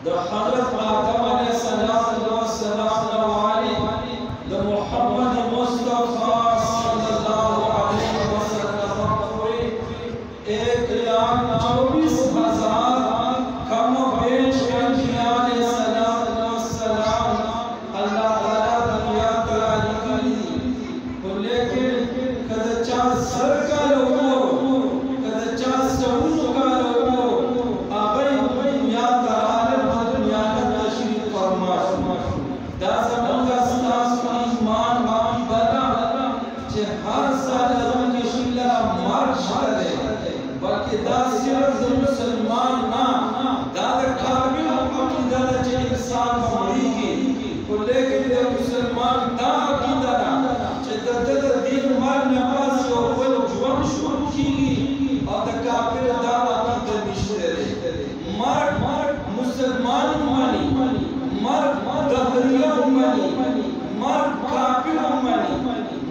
द हज़रत आदम अलैहिस्सलाम नवाली द मोहम्मद मुस्तफा सल्लल्लाहु अलैहि वसल्लम पूरे 1,24,000 कम बेश अंबिया अलैहिस्सलाम अल्लाह ताला दुनिया ताली को लेके कदचा सरका लोगो कदचा सऊन का लोगो आगे दुनिया ताला दुनिया तशरीफ फरमा दासमंगा स्नास ईमान बना जे हर साल रंग शिला मार्च करे बल्कि दासिर मुसलमान ना दाद काबिल अकीदा जे इंसान मरीगी को लेके मुसलमान दा अकीदा जे दद दिन मर नमाज और वल जुवन शुरू कीगी और द काबिल दा अकीदा निश्चरे मर मुसलमान मानी मर दहरिया मानी मर काबिल मानी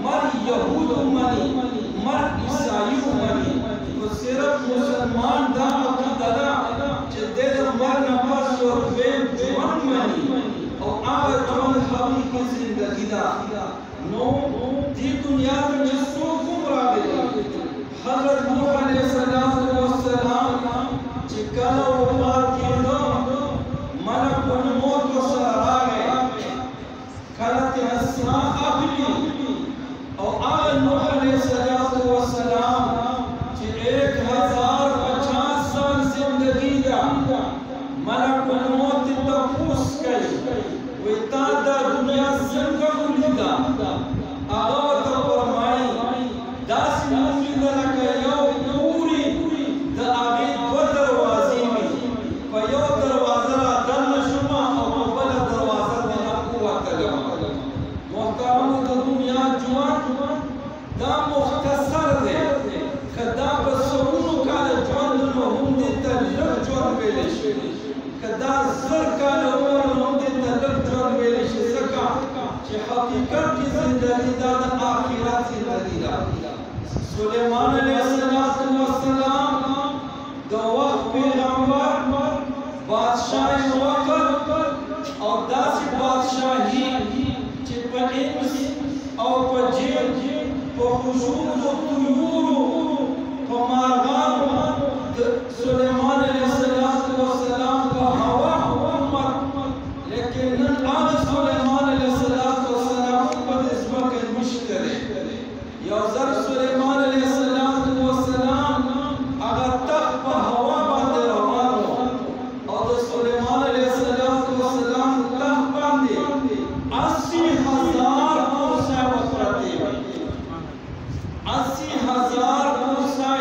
मर यहूद मानी मर ईसाई मानी तो सिर्फ मुसलमान दा अकीदा जे दिल मर नमाज और बेन जुवन मानी और आगे जुवन हकीकी जिंदगी दा नो दी दुनिया में जिसको गुमराह दे हज़रत नूह अलैहिस्सलाम चिकना वफात के दो मलकुल मौत को सरा गए खलत हसना अखली और आगे नूह अलैहिस्सलाम कि 1050 साल जिंदगी दा मलकुल मौत तपूस गई वे तादा दुनिया संग उलिदा आगा तो फरमाई दास उम्मीद लगा यो पूरी द आगे दो दरवाजे में पयो दरवाजा दल शुमा और बल दरवाजा में कुव्वत लगा मोहतरम द दुनिया जुआन दा मुख्तसर दे कदा बसउन का जुआन नो हुंदे तलक जुआन वेलिश कदा सर का उमर हुंदे तलक जुआन वेलिश सका कि हकीकत की जिंदगी दा आखिरत जिंदगी दा सुलेमान अलैहिस्सलाम दो वक्त पैगंबर बादशाह वक्त और दासी बादशाही चिपनिस और पजीर पहुशूर तुयूर पमारगान सुलेमान अलैहिस्सलाम का हवा उम्मत लेकिन आज सुलेमान अलैहिस्सलाम पर इसमें के मुश्किल यौजर सुलेमान अलैहिस्सलाम अगर तक पर हवा बांधे रवानो और सुलेमान अलैहिस्सलाम तक बांधे 80,000 कुर्सियां वफरते 80,000 कुर्सियां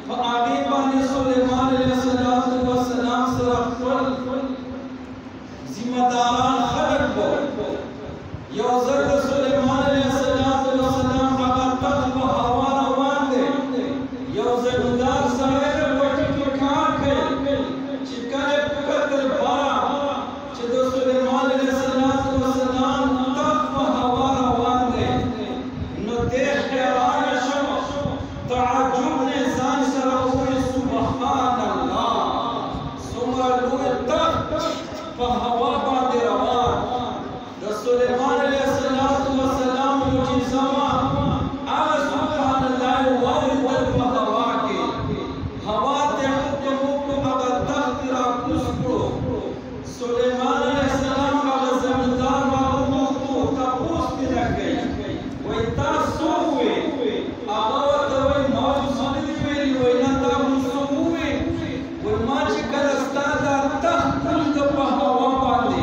तो आगे बांधे सुलेमान अलैहिस्सलाम सिर्फ जिम्मेदारान खलक बो यौजर सुलेमान अलैहिस्सलाम अगर तक पर हवा रवान दे यौजर उदार समेत वटी के कार के चिकने पुकतल बारा चिदो सुलेमान अलैहिस्सलाम तक पर हवा रवान दे न देख हैरान शम ताज्जुब ने जान सरा हुए सुभान अल्लाह सुमरा लुए तक पर हवा बांधे रवान द सुलेमान अलैहिस्सलाम मुजिज़मा आला सुभान अल्लाह वल हवा के हवा ते हुक्म अगर तख्तरा कुसको सुलेमान अलैहिस्सलाम का जमींदार मालूम तो तपूस भी रख गई वही तासो हुए आवाज वही मौज सुनी पेली वही ना तासो हुए वही माच कलस्ता दा तख्त द हवा पाले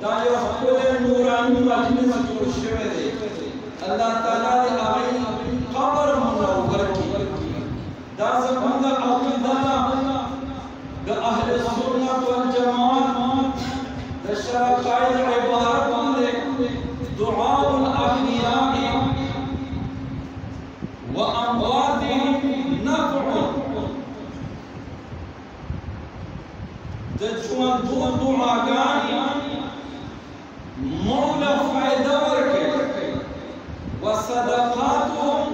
دا یو خپل نوراني مجلس جوړ شوی دی الله تعالی دې هغه قبر منور کړي دا زموږ عقیده د اهل سنت والجماعت د شرعي عبارت باندې دعاء الاحياء وامواتهم نفع د ژوندو دعاګانې مولا فائدہ ورکړي وصدقاتهم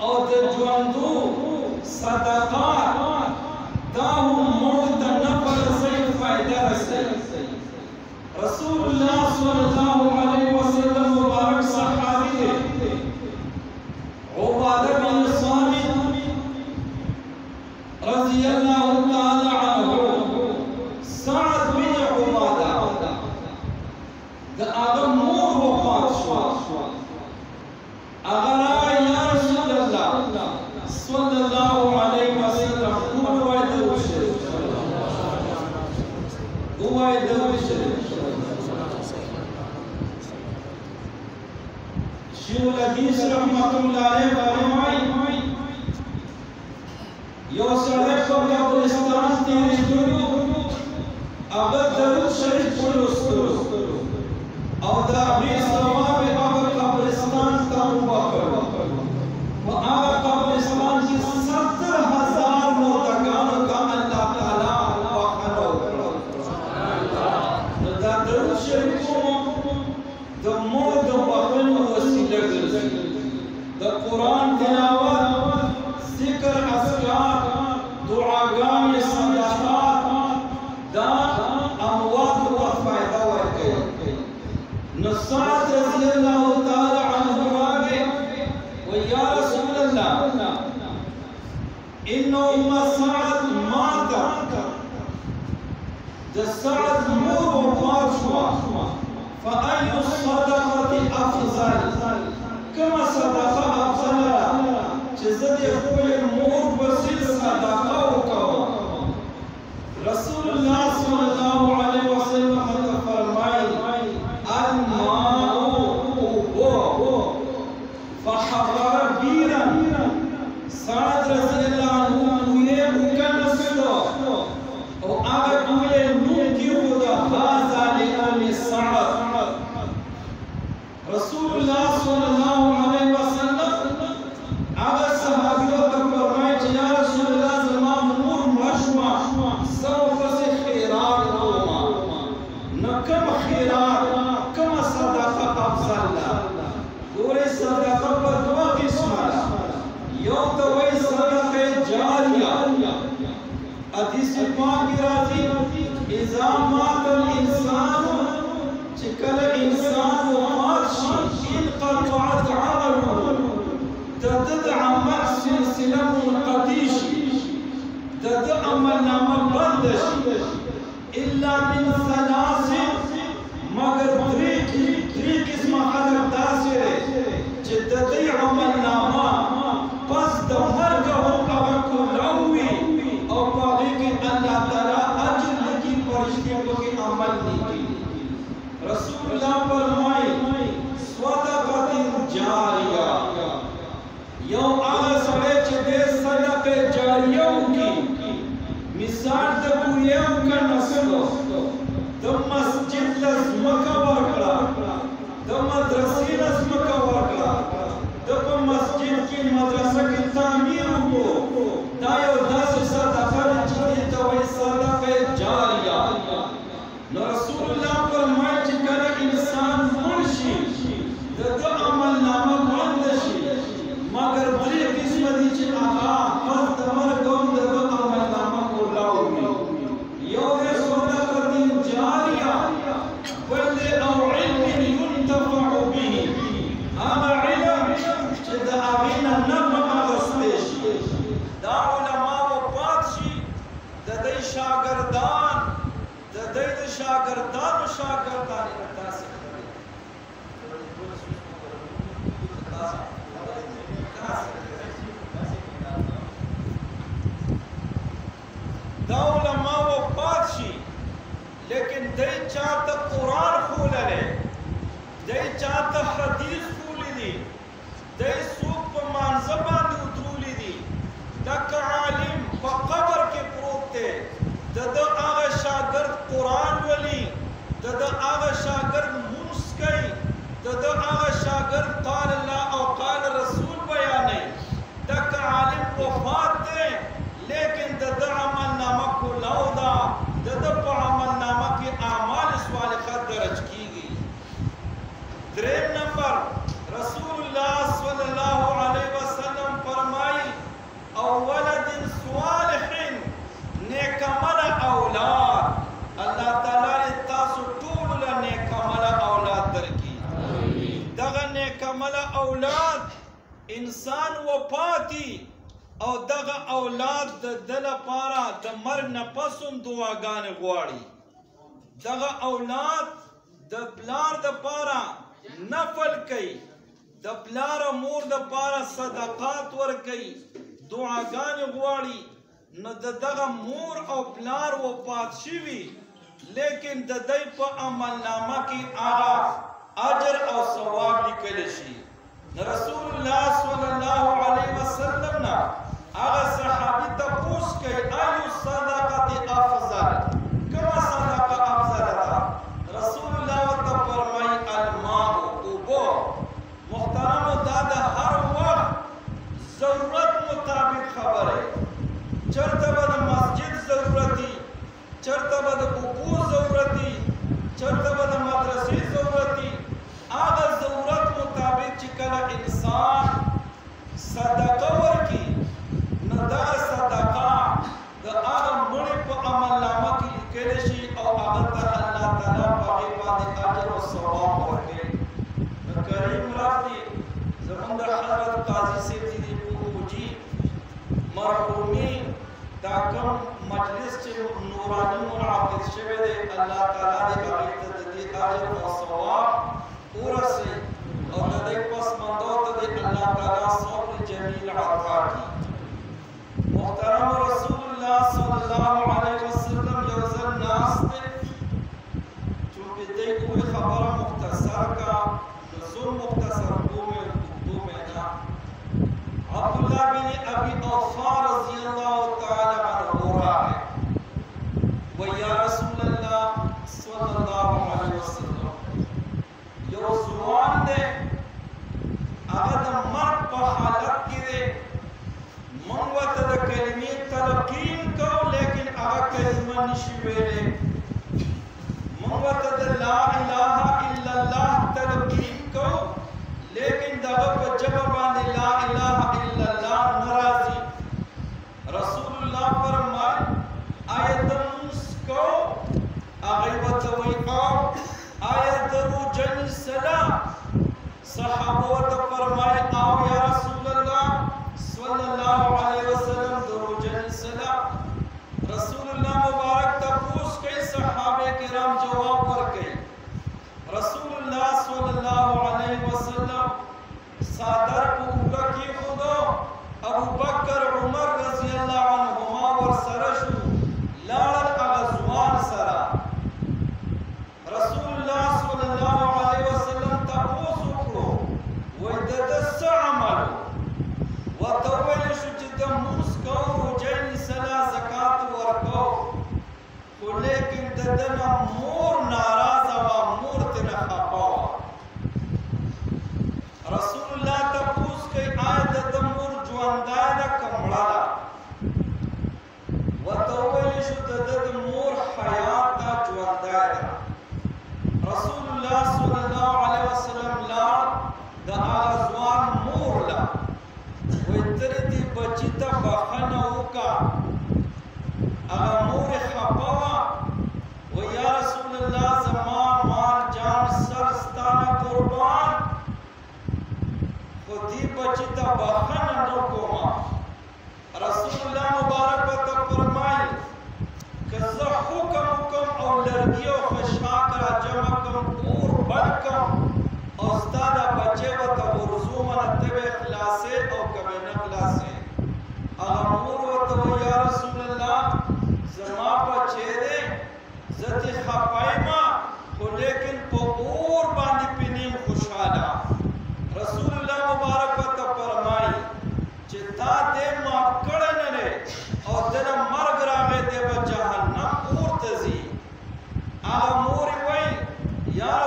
او د ژوندو صدقات دا هم موږ ته نفع رسوي فائدہ رسوي رسول الله صلی الله علیه وسلم مبارک صحابي عبادة بن الصامت رضي الله تعالى عنه سعد بن عبادة دا آدم مور وفات شو أغرى يا رسول الله صلى الله عليه وسلم هو يدعو الشريف شیخ الحدیث رحمت اللہ علیہ فرمائی یو سړی په قبرستان تېرېدلو هغه درود شریف ولوستلو او د هغې ثواب یې هغه قبرستان ته وبخښلو په هغه قبرستان کې 70,000 مردگانو ته الله تعالی بخښنه وکړه نو دا درود شریف د مور د بخښنې وسیله ګرځي د قرآن تلاوت ذکر اذکار دعاګانې صدقات دا اموات ته فایده ورکوي نو سعد رضی الله تعالی عنه راغی ویا رسول الله ان ام سعد مات د سعد مور وفات شوه فأي الصدقة أفضل كما صدقة أفضل جزد يقول المور بسيط صدقة وكوا رسول الله صلى الله عليه وسلم فرمائي الماء فحضر بيرا سعد رضي الله عنه وكان صدق وأعد إلى المنكر هذا لأهل سعد رسول الله صلى الله عليه وسلم هذا الصحابي فرمائے يا رسول الله زما مور مشوا سوف خيرات روما نكم خيرات كما صدقه افضل ګورې صدقه په دوه قسمه یو ته وایي صدقه جاریه حدیث پاک کې راځي اذا مات الانسان چې کله انسان وفات شي انقطعت عمله د عمل سلسله منقطع شي د عمل نامه بند شي الا من ثلاث مگر درې قسمه خلک داسې دی چې د دې عمل نامه پس د مرګ هم هغه کولاوي او په هغې کې الله تعالی اجر لکي فرشتې پکې عمل لیکي رسول الله فرمائے صدقه جاریه یو هغه سړی چې د صدقه جاریه وکړي مثال د کویو کنسلو د مسجد لزمکه ورکړه د مدرسې لزمکه ورکړه د په مسجد کې مدرسه کې تعمیر وکړو دا یو داسې صدقه ده چې دې ته وایي صدقه جاریه نو رسول الله فرمایي چې کله انسان مړ شي د ده عمل نامه بند شي مګر درې قسمه دي چې هغه پس د مرګ هم د ده عمل نامه کولاو وي یو دی صدقه جاریه بل دی او علم ينتفع به هغه علم چې د هغې نه نفع اخیستی شي دا علما وفات شي د دوی شاګردان د دوی د شاګردانو شاګردان داسې دا علما وفات شي لیکن دوی چاته قرآن دی چاته حدیث کولی دی دی څوک په مانځه باندې ودرولی دي لکه عالم په قبر کې پروت دی د ده هغه شاګرد قرآن ولي د ده هغه شاګرد مونځ کوي د ده هغه شاګرد قال الله او قال رسول بیانوي دکه عالم وفات دی لیکن د ده عملنامه کلاو ده د ده په عملنامه کې اعمال صالحه درج کیږي. دریم نمبر رسول الله صلی الله علیه وسلم فرمایي او ولد صالح نیک عمل اولاد الله تعالی تاسو ټول له نیک عمل اولاد درکړي. دغه نیک عمل اولاد انسان وفاتي او دغه اولاد د ده لپاره د مرګ نه پس هم دعاګانې غواړي. دغه اولاد د پلار دپاره نفل کوي د پلار او مور دپاره صدقات ورکوي دعاګانې غواړي. نو د دغه مور او پلار وفات شوي لیکن د دی په عملنامه کې هغه اجر او ثواب لیکلی شي. رسول الله صلی الله علیه وسلم نه هغه صحابي تپوس کوي ایو صدقه افضل کومه صدقه افضل ده؟ رسول الله ورته فرمایي الماء اوبه. محترمو دا د هر وخت ضرورت مطابق خبره چرته به د مسجد ضرورتي چرته به د اوبو ضرورتي چرته به د مدرسې ضرورتي هغه ضرورت مطابق چې کله انسان صدقه ورکړي نو دغه صدقه د هغه مړي په عملنامه کې لیکلی شي او هغه ته الله تعالی په هغې باندې اجر او ثواب ورکوي. نو کریم رب دې زمونږ د حضرت قاضي صاحب چې دي پوجي مرحومي دا کوم مجلس چې نوراني منعقد شوی دی الله تعالی دې هغې ته د دې اجر او ثواب ورسوي او د دې پسماندو ته دې الله تعالی صبر جمیل عطا کړي. محترم رسول الله صلی الله علیه وسلم یو ځل ناست دی چونکې دی کومې خبره مختصر کا نو زور مختصر کومې اوږدو مې نه. عبدالله بن ابي اوفا رضی الله تعالی عنه راغی و یا رسول الله صلی الله علیه وسلم یو ځوان دی هغه د مرګ په حالت کې دی موږ ورته د کلمې تلقین کوو لیکن هغه کلمه نشي ویلی. موږ ورته د لا اله الا الله تلقین کوو لیکن دغه په ژبه باندې لا اله الا الله نه راځي. رسول الله فرمایي آیا ته لمونځ کوو؟ هغوی ورته وایي او آیا ته روژه نیسله؟ صحابه ورته فرمایي او یا رسول الله صلی الله علیه وسلم د روژه نیسله؟ رسول الله مبارک تپوس کوي صحابه کرام جواب ورکوي. رسول الله صلی الله علیه وسلم صادر په اوږه کېښودو ابوبکر عمر رضی الله عنهما ورسره شو لاړل هغه ځوان سره. رسول الله صلی الله علیه وسلم تپوس وکړو وایي د ده څه عمل و؟ ورته وویل شو چې د مونځ کوو روژه نیسله زکات ورکوو خو لیکن د ده نه مور ناراضه وه مور ترې خفه وه. رسول الله تپوس کوي آیا د ده مور ژوندی ده که مړه ده؟ ورته وویل شو د ده د مور حیات ده ژوندی ده. رسول الله صلی الله علیه وسلم لاړ د هغه ځوان مور له وایي ترې دې بچي ته بښنه وکړه. هغه مور یې خفه وه وایي یا رسول الله زما مال جان سر ستا نه قربان خو دې بچي ته بښنه نه کومه. رسول الله مبارک ورته فرمایي که زه حکم وکړم او لرګي او خشاک را جمع کړم اور بل کړم او ستا دا بچی ورته ورځومه نه ته به خلاصې او که به نه خلاصې. هغه مور ورته وایي یا رسول الله زما بچی دی زه ترې خفه یم خو لیکن په اور باندې پې نیم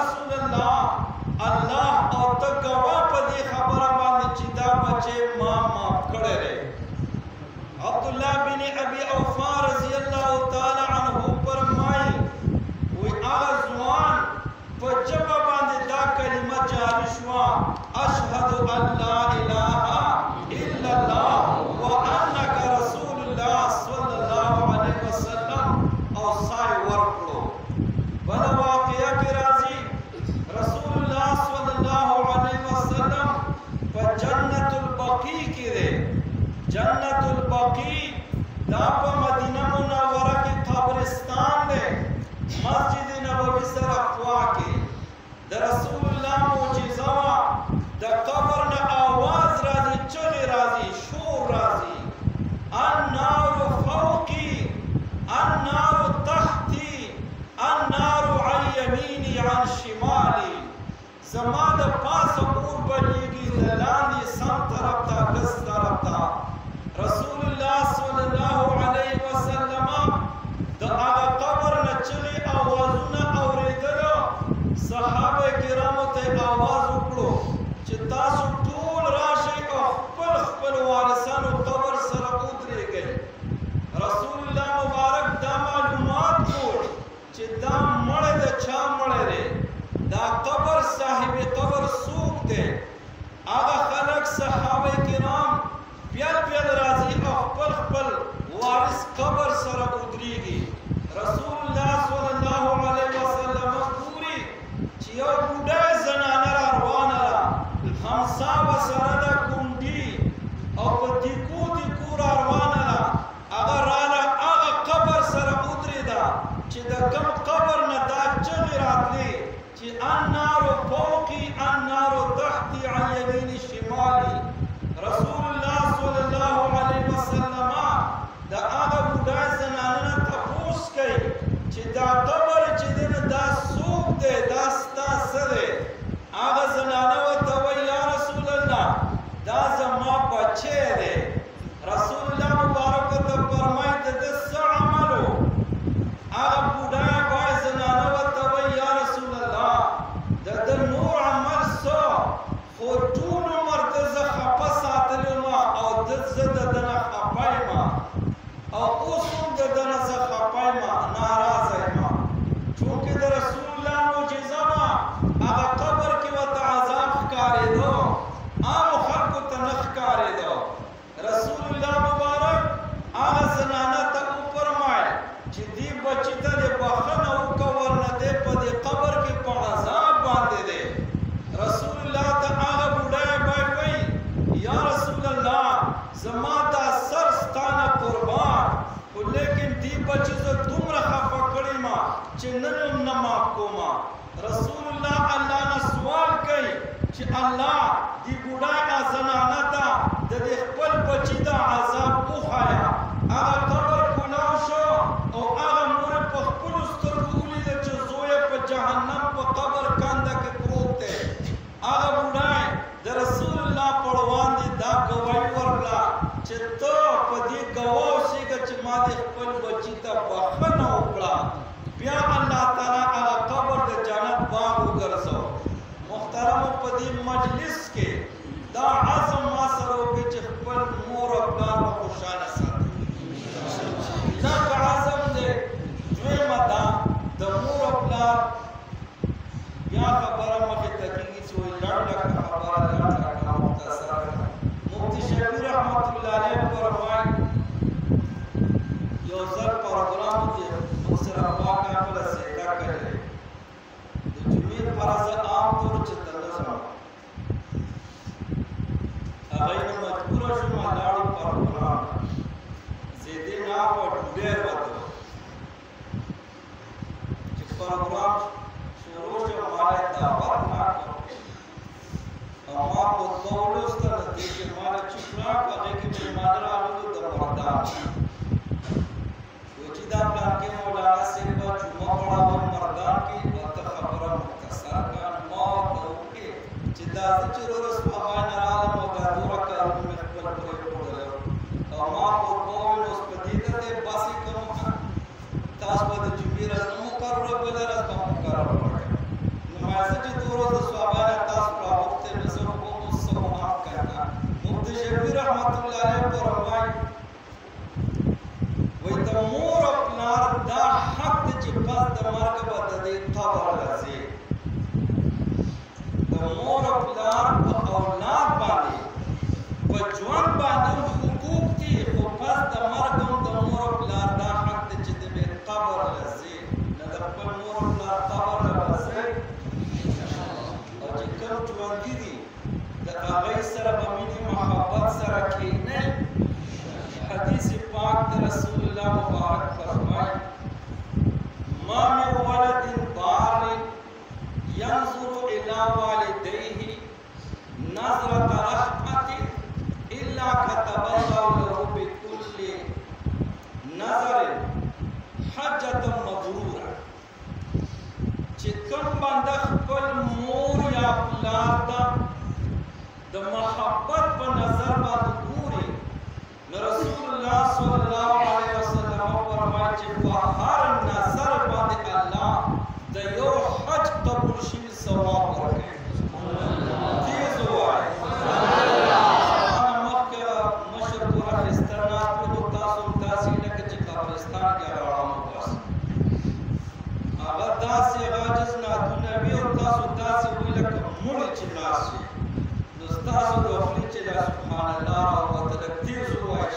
رسول الله الله او ته گواه په دې خبره باندې چې دا بچې ما معاف کړی دی. عبدالله بن ابي اوفا رضی الله تعالی عنه فرمایي وی هغه ځوان په ژبه باندې دا کلمه جاری شوه اشهد ان لا اله الا الله وانک رسول الله صلی الله علیه وسلم او سای ورکړو. بل واقعه کې راځي رسول الله صلی الله علیه وسلم په جنت البقیع کې دی. جنت البقیع دا په مدینه منوره کې قبرستان دی. مسجد نبوي سره خوا کې د رسول الله معجزه وه. د قبر نه آواز راځي، چغې راځي، شور راځي. النار فوقي النار تحتي النار عن يميني عن شمالي. زما د پاسه اور بلیږي، د لاندې سم طرف ته ګس طرف ته. رسول الله صلی الله علیه وسلم د هغه قبر نه چغې اوازونه اورېدلو. صحابه کرامو ته آواز وکړو چې تاسو ټول راشئ او خپل خپل وارثانو قبر سره ودرېږئ. رسول الله مبارک دا معلومات کړ چې دا مړی د چا مړی دی، دا قبر صاحب قبر څوک دی. هغه خلک صحابه کرام بیل بیل راځي او خپل خپل وارث قبر سره ودرېږي. رسول الله صلی الله علیه وسلم ګوري چې یو بوډۍ زنانه را روانه ده، همسا ورسره ده، کونډي او په دیکو دیکو را روانه ده. هغه راله هغه قبر سره ودرېده چې د کوم قبر نه دا چغې راتلې چې النار فوقي النار تحتي عن يمين شمالي. رسول الله صلی الله علیه وسلم د هغه بوډۍ زنانه نه تپوس کوي چې دا قبر چې دی نو دا څوک دی، دا ستا څه دی؟ هغه زنانه ورته وایي یا رسول الله دا زما بچی دی. رسول الله مبارک ورته فرمایي د ده څه عمل و؟ هغه بوډۍ وایي زنانه ورته وایي یا رسول الله د ده نور عمل څه، خو ټول عمر ده زه خفه ساتلی وم او زه د ده نه خفه یم او اوس هم د ده نه زه خفه یم، ناراضه یم. چونکې د رسول الله معجزه وه، هغه قبر کې ورته عذاب ښکارېده، عامو خلکو ته نه ښکارېده. رسول الله مبارک هغه زنانه ته وفرمایل چې دې بچي ته دې بښنه وکړه، ورنه دی په دې قبر کې په عذاب باندې دی. رسول الله ته هغه بوډۍ وایي یا رسول الله زما دا سر ستا نه قربان، خو لیکن دې بچي زه دومره خفه کړی ما چې نن هم نه معاف کومه. رسول الله الله نه سوال کوي چې الله دې بوډۍ زنانه ته د دې خپل بچي دا عذاب وښایه. هغه قبر کلاو شو او هغه مور په خپلو سترګو ولیده چې زوی په جهنم په قبر کنده کې پروت دی. هغه بوډۍ د رسول الله په وړاندې دا ګواهي ورکړه چې ته په دې ګواه اوسېږه چې ما دې خپل بچي ته بښنه وکړه. بیا الله تعالی هغه قبر د جنت باغ وګرځو. محترمو په دې مجلس کې دا عزم ما سره وکړي چې خپل مور او پلار به خوشحاله ساتي. دا که عزم دی. دویمه دا د مور او پلار بیا خبره مخې ته کېږي چې وایي لنډه خبره لنډه کړه، مختصره کړه. مفتي شفیع رحمت الله علیه فرمایي یو ځل پروګرام کې موږ سره پاک خپله سیکه کړې. د جمعې لپاره زه عام طور چې ته نه ځم، هغوی نه مجبوره شوم لاړو پروګرام ته. زیدې ناوه ډوډۍ وته چې پروګرام شروع شو، ما یې دعوت راکړ او ما خطبه ولوستله. دې کې ما له چوپ راکړ، هغې کې مېلمانه راغلو د مردان. وایي چې دا پلانکې مولانا صاحب به جمعه پړاوه مردان کې، ورته خبره مختصر کړه. ما ورته وکړې چې دا زه چې روز هغوی نه رالم او دا دومره کارونه مې خپل پرېښودل او ما خطبه وویل اوس په دې ته دی بسې کوم تاسو به د جمعې ورځ نه مقرره بله ورځ به مقرره کړئ. نو ما فرمایا چې د ورځ د صحابه تاسو راوخته نو سره کوم څه معاف کړه. مفتی شفیع رحمت الله علیه فرمایي وای د مور او پلار دا حق دی چې پس د مرګ به د دې قبر راځي. د مور او پلار په اولاد باندې په ژوند باندې حقوق دي، خو پس د مرګ هم د مور او پلار دا حق دی چې د دې قبر راځي. نه د خپل مور او پلار قبر راځي او چې کوم ژوندي دي د هغوی سره به مینې محبت سره کښېنئ. حدیث پاک د رسول الله مبارک فرمایي ما من ولد بار ينظر الى والديه نظرة رحمة الا كتب الله له بكل نظر حجة مبرورة. چې کوم بنده خپل مور یا پلار ته د محبت په نظر باندې ګوري، نو رسول الله صلی الله علیه وسلم فرمایي چې په هر نظر باندې الله د یو حج قبول شوي ثواب ورکوي. تیز ووایئ مخکې مشر پور اخیستل ناست وو، تاسو هم داسې لکه چې قبرستان کې راړام وباسئ. هغه داسې عاجز نعتونه وي او تاسو داسې وي لکه مړي چې ناست وي. نو ستاسو د خولې چې دا سبحان الله راووتله، تیز ووایئ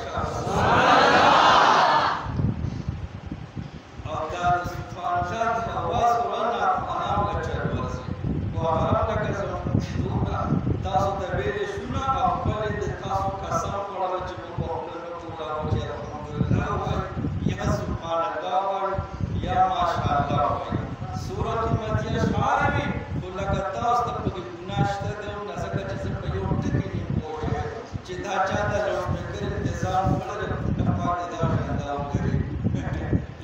او دا د سبحان الله د اواز قرآن افغانان له چل ورځي خو هغه لکه زموږ دومره تاسو ته ویلې شو نه او خپل د تاسو قسم خوړله چې موږ په خوله نه ټولوو چې الحمدلله ووایو یا سبحان الله ووایو یا ماشاءالله ووایو. سورت مدیه اشعار وي خو لکه تاسو ته پکې ګناه شته دی او نه ځکه چې زه په یو ټکي نیم پوه یم چې دا چا ته لوډسپیکر انتظام کړی دی پاک دې دا خندا وکړي.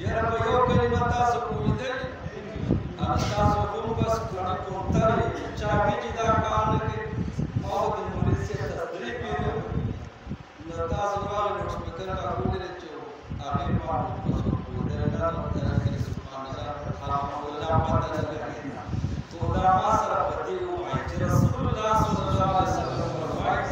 یاره په یو کلمه تاسو پوهېدلي تاسو هم بس کڼه کوترې چاپي چې دا کار نه کوي او د مولوي صاحب تصدیق یې نو تاسو راغلئ لوډسپیکر راکولی چې هغې ما بس پوهېدلی نه سبحان الله الحمدلله پته نه لګېده. تو دا ما سره په دې ووایي چې رسول الله صلی الله علیه وسلم فرمایي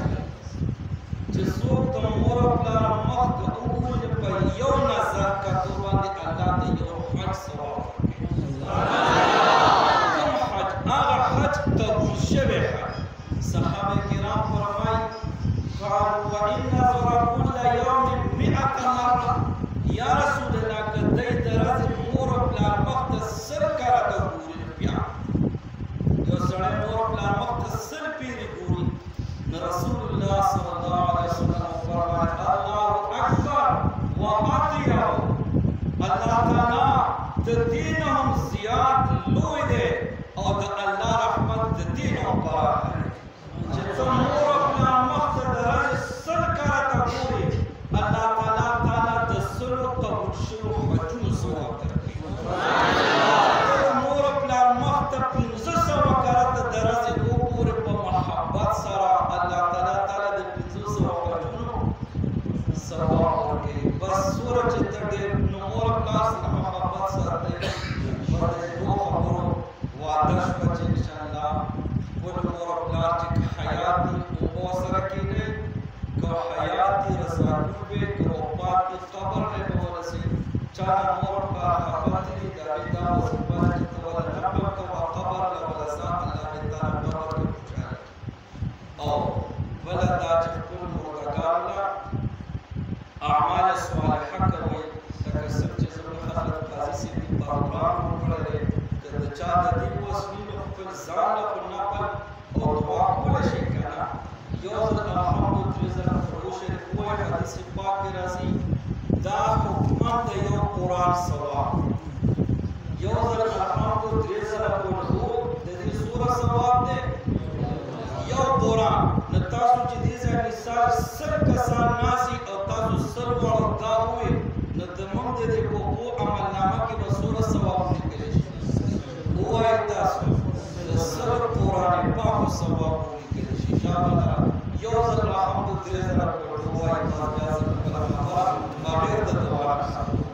چې څوک د مور او پلار مخ ته وګوري په یو نظر کتو باندې الله د یو حج ثواب ورکوي. کوم حج؟ هغه حج قبول شوی حج. صحابه کرام فرمایي قالوا وان نظر كل يوم 100 مره یا رسول الله که دی د ورځې مور او پلار مخ ته 100 کرته ګوري بیا یو سړی مور او پلار مخ ته 100 پیرې ګوري نو رسول الله صلی الله علیه وسلم فرمایي الله اکبر واطیع. الله تعالی د دې نه هم زیات لوی دی او د الله رحمت د دې نه هم پراخ دی چې ته مور او پلار مخ ته د ورځې 100 کرته ګوري، الله تعالی د 100 قبول شویو حجونو ثواب درکوي. مور او پلار مخ ته 500 کرته د ورځې وګورې په محبت سره، الله تعالی د 500 حجونو ثواب ورکوي. بس څومره چې ته ډېر نو مور او پلار سره محبت ساتئ، په دې دوو خبرو وعده شوه چې انشاءالله خپل مور او پلار چې که حیات دي اوبو سره کښېنئ، که حیات دي رضاګون وي، که وفات دي قبر نه به ورسي. چا د مور او پلار خفه دي د هغې دا وظیفه ده چې ته وله نقل کوه قبر له بله ځان الله دې تعالی قبر کې خوشحاله کړي. او بله دا چې خپل مردګانو له اعمال صالحه کوئ، لکه څنګه چې زموږ حضرت قاضي صاحب دې پروګرام وکړی دی، که د چا د دې وس وي نو خپل ځان له خو نقل او دعا کولی شي که نه. یو ځل الحمد 3 ځله فرو شریف ووایي، حدیث پاک کې راځي دا حکومت د یو قرآن ثواب. یو ځل الحمد 3 ځله قلهو د دې سوره ثواب دی یو قرآن. نو تاسو چې دې ځای کې 100 کسان ناستي او تاسو 100 واړه دا ووایئ نو زموږ د دې پوهو عملنامه کې به څومره ثواب لیکلی شي؟ ووایئ تاسو د 100 قرآن پاک ثواب ولیکلی شي. انشاءالله یو ځل الحمد 3 ځله ووایئ، تاسو بیا زموږ خبره ما ډېر درته ووایم.